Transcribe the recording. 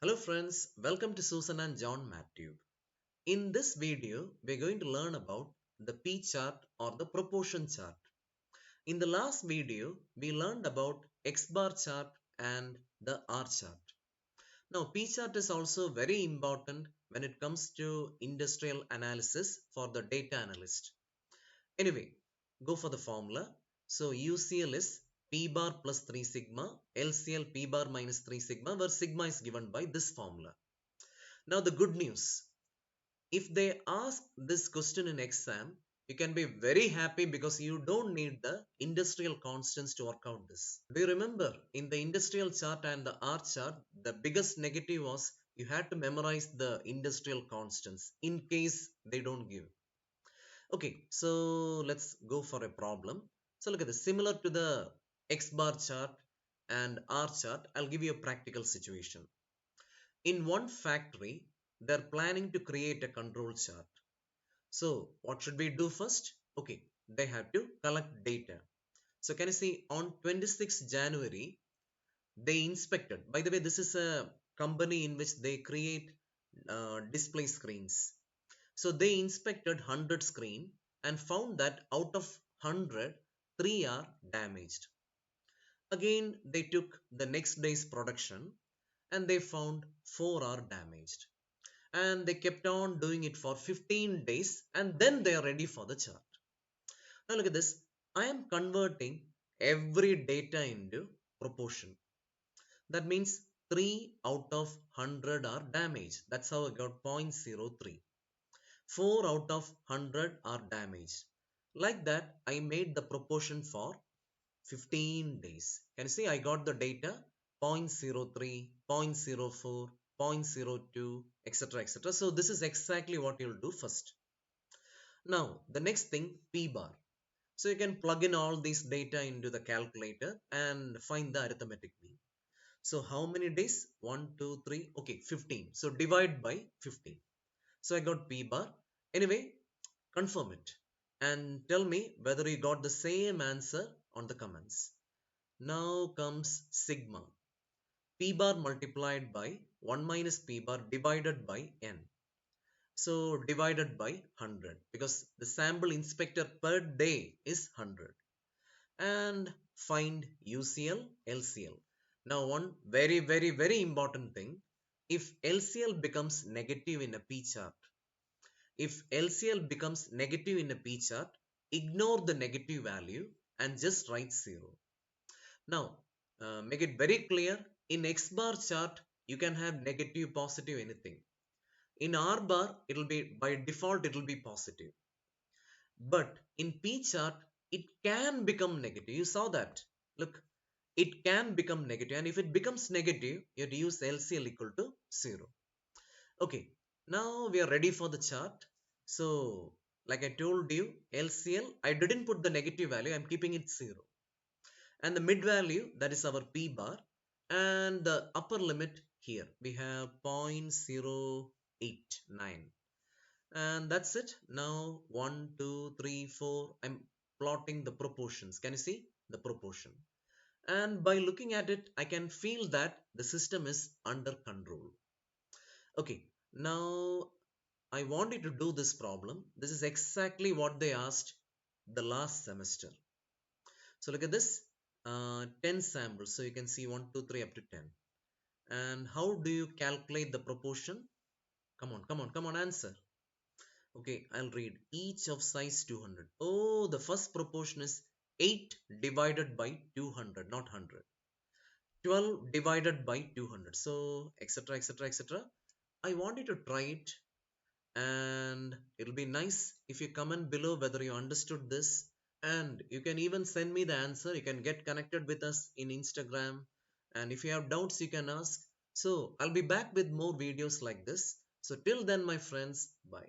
Hello friends, welcome to Susan and John MathTube. In this video, we're going to learn about the P chart or the proportion chart. In the last video, we learned about X bar chart and the R chart. Now, P chart is also very important when it comes to industrial analysis for the data analyst. Anyway, go for the formula. So, UCL is P bar plus 3 sigma, LCL P bar minus 3 sigma, where sigma is given by this formula. Now the good news, if they ask this question in exam, you can be very happy because you don't need the industrial constants to work out this. Do you remember in the industrial chart and the R chart, the biggest negative was you had to memorize the industrial constants in case they don't give. Okay, so let's go for a problem. So look at this, similar to the X bar chart and R chart, I'll give you a practical situation. In one factory, they're planning to create a control chart. So what should we do first? Okay, they have to collect data. So can you see on 26th January, they inspected. By the way, this is a company in which they create display screens. So they inspected 100 screen and found that out of 100, 3 are damaged. Again, they took the next day's production and they found 4 are damaged. And they kept on doing it for 15 days and then they are ready for the chart. Now look at this. I am converting every data into proportion. That means 3 out of 100 are damaged. That's how I got 0.03. 4 out of 100 are damaged. Like that, I made the proportion for 15 days. Can you see I got the data 0.03, 0.04, 0.02, etc. etc. So this is exactly what you'll do first. Now the next thing, P bar. So you can plug in all these data into the calculator and find the arithmetic mean. So how many days? 1, 2, 3, okay, 15. So divide by 15. So I got P bar. Anyway, confirm it and tell me whether you got the same answer on the comments. Now comes sigma. P bar multiplied by 1 minus P bar divided by n. So divided by 100 because the sample inspector per day is 100. And find UCL, LCL. Now one very important thing. If LCL becomes negative in a P chart, if LCL becomes negative in a P chart, ignore the negative value and just write 0. Now, make it very clear, in X bar chart, you can have negative, positive, anything. In R bar, it will be, by default, it will be positive. But in P chart, it can become negative. You saw that. Look, it can become negative. And if it becomes negative, you have to use LCL equal to 0. Okay, now we are ready for the chart. So, like I told you, LCL, I didn't put the negative value. I'm keeping it 0. And the mid value, that is our P bar, and the upper limit here we have 0.089, and that's it. Now 1 2 3 4, I'm plotting the proportions. Can you see the proportion? And by looking at it, I can feel that the system is under control. Okay, now I wanted to do this problem. This is exactly what they asked the last semester. So look at this, 10 samples. So you can see 1, 2, 3 up to 10. And how do you calculate the proportion? Come on, answer. Okay, I'll read each of size 200. Oh, the first proportion is 8 divided by 200, not 100. 12 divided by 200. So, etc, etc, etc. I wanted to try it, and it'll be nice if you comment below whether you understood this, and you can even send me the answer. You can get connected with us in Instagram, and if you have doubts you can ask. So I'll be back with more videos like this. So till then, my friends, bye.